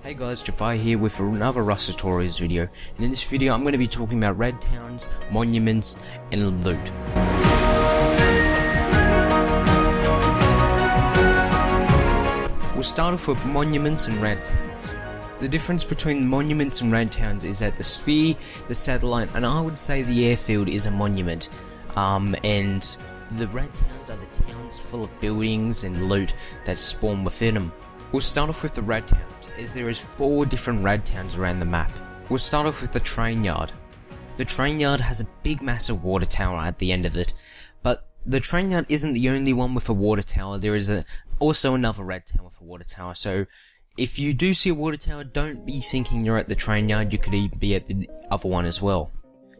Hey guys, Jafar here with another Rust Tutorials video, and in this video I'm going to be talking about red towns, monuments, and loot. We'll start off with monuments and red towns. The difference between monuments and red towns is that the sphere, the satellite, and I would say the airfield is a monument, and the red towns are the towns full of buildings and loot that spawn within them. We'll start off with the red towns, as there is 4 different red towns around the map. We'll start off with the train yard. The train yard has a big massive water tower at the end of it, but the train yard isn't the only one with a water tower. There is also another red town with a water tower, so if you do see a water tower, don't be thinking you're at the train yard, you could even be at the other one as well.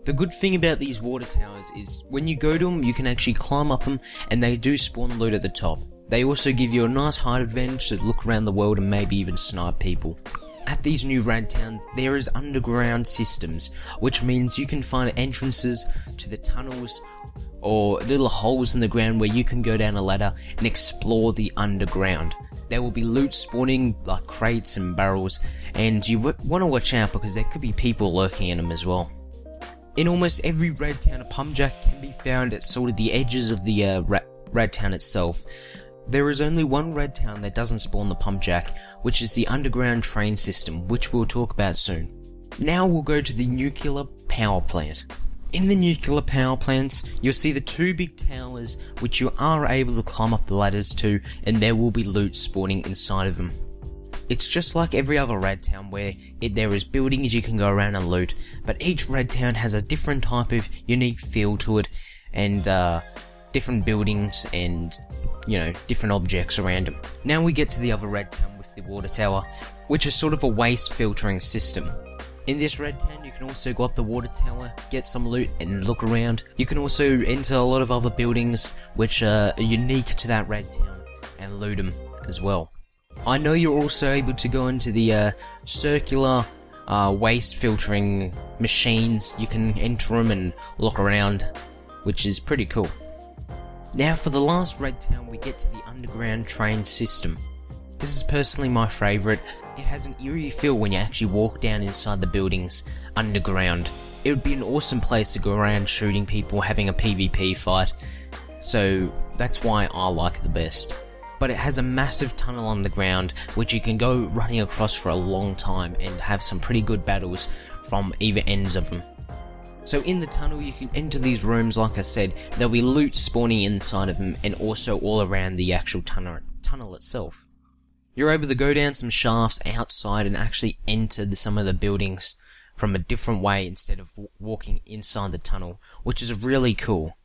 The good thing about these water towers is when you go to them, you can actually climb up them, and they do spawn loot at the top. They also give you a nice height advantage to look around the world and maybe even snipe people. At these new red towns, there is underground systems, which means you can find entrances to the tunnels or little holes in the ground where you can go down a ladder and explore the underground. There will be loot spawning like crates and barrels, and you want to watch out because there could be people lurking in them as well. In almost every red town, a pumpjack can be found at sort of the edges of the red town itself. There is only one red town that doesn't spawn the pumpjack, which is the underground train system, which we'll talk about soon. Now we'll go to the nuclear power plant. In the nuclear power plants, you'll see the 2 big towers which you are able to climb up the ladders to, and there will be loot spawning inside of them. It's just like every other red town where there is buildings you can go around and loot, but each red town has a different type of unique feel to it, and different buildings and, you know, different objects around them. Now we get to the other red town with the water tower, which is sort of a waste filtering system. In this red town, you can also go up the water tower, get some loot and look around. You can also enter a lot of other buildings which are unique to that red town and loot them as well. I know you're also able to go into the circular waste filtering machines. You can enter them and look around, which is pretty cool. Now for the last red town, we get to the underground train system. This is personally my favourite. It has an eerie feel when you actually walk down inside the buildings underground. It would be an awesome place to go around shooting people, having a PvP fight, so that's why I like it the best. But it has a massive tunnel on the ground which you can go running across for a long time and have some pretty good battles from either ends of them. So in the tunnel you can enter these rooms, like I said, there'll be loot spawning inside of them and also all around the actual tunnel itself. You're able to go down some shafts outside and actually enter some of the buildings from a different way instead of walking inside the tunnel, which is really cool.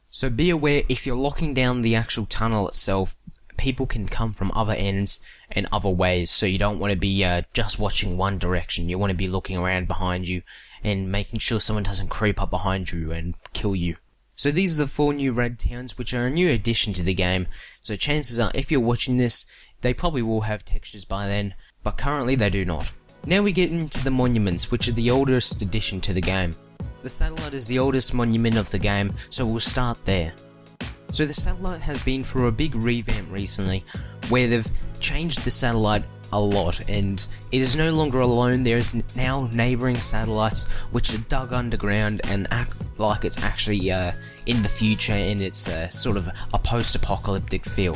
So be aware, if you're locking down the actual tunnel itself, people can come from other ends and other ways, so you don't want to be just watching one direction. You want to be looking around behind you and making sure someone doesn't creep up behind you and kill you. So these are the 4 new red towns, which are a new addition to the game, so chances are if you're watching this, they probably will have textures by then, but currently they do not. Now we get into the monuments, which are the oldest addition to the game. The satellite is the oldest monument of the game, so we'll start there. So the satellite has been through a big revamp recently, where they've changed the satellite a lot, and it is no longer alone. There is now neighbouring satellites which are dug underground and act like it's actually in the future, and it's sort of a post-apocalyptic feel.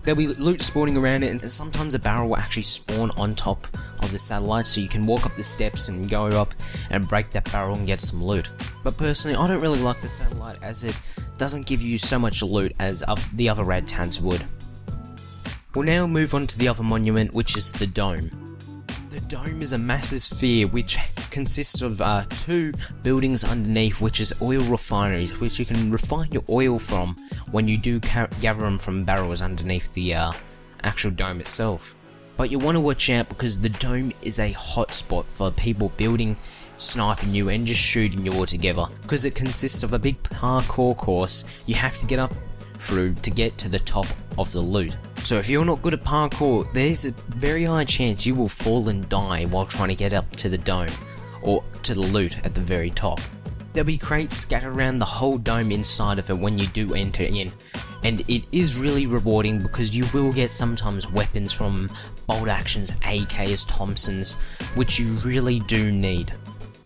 There'll be loot spawning around it, and sometimes a barrel will actually spawn on top of the satellite, so you can walk up the steps and go up and break that barrel and get some loot. But personally, I don't really like the satellite as it doesn't give you so much loot as the other red towns would. We'll now move on to the other monument, which is the dome. The dome is a massive sphere which consists of 2 buildings underneath, which is oil refineries, which you can refine your oil from when you do gather them from barrels underneath the actual dome itself. But you want to watch out because the dome is a hotspot for people building, sniping you and just shooting you all together, because it consists of a big parkour course you have to get up through to get to the top of the loot. So if you're not good at parkour, there's a very high chance you will fall and die while trying to get up to the dome, or to the loot at the very top. There'll be crates scattered around the whole dome inside of it when you do enter in, and it is really rewarding because you will get sometimes weapons from bolt actions, AKs, Thompsons, which you really do need.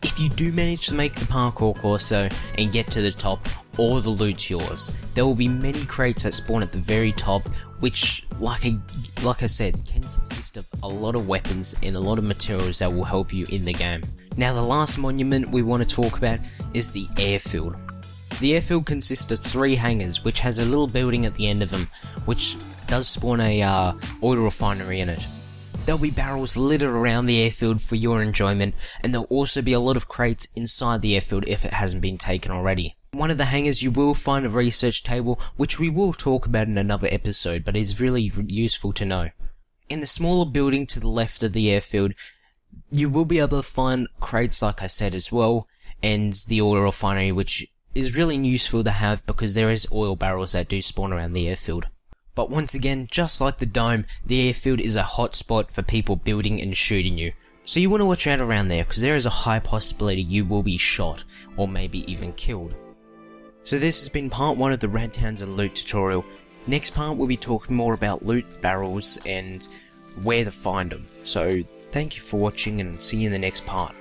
If you do manage to make the parkour course though and get to the top, all the loot's yours. There will be many crates that spawn at the very top, which, like I said, can consist of a lot of weapons and a lot of materials that will help you in the game. Now the last monument we want to talk about is the Airfield. The Airfield consists of 3 hangars, which has a little building at the end of them, which does spawn a oil refinery in it. There'll be barrels littered around the airfield for your enjoyment, and there'll also be a lot of crates inside the airfield if it hasn't been taken already. In one of the hangars you will find a research table, which we will talk about in another episode, but is really useful to know. In the smaller building to the left of the airfield, you will be able to find crates like I said as well, and the oil refinery, which is really useful to have because there is oil barrels that do spawn around the airfield. But once again, just like the dome, the airfield is a hot spot for people building and shooting you. So you want to watch out around there, because there is a high possibility you will be shot, or maybe even killed. So this has been part 1 of the Red Towns and Loot tutorial. Next part we'll be talking more about loot barrels and where to find them. So thank you for watching and see you in the next part.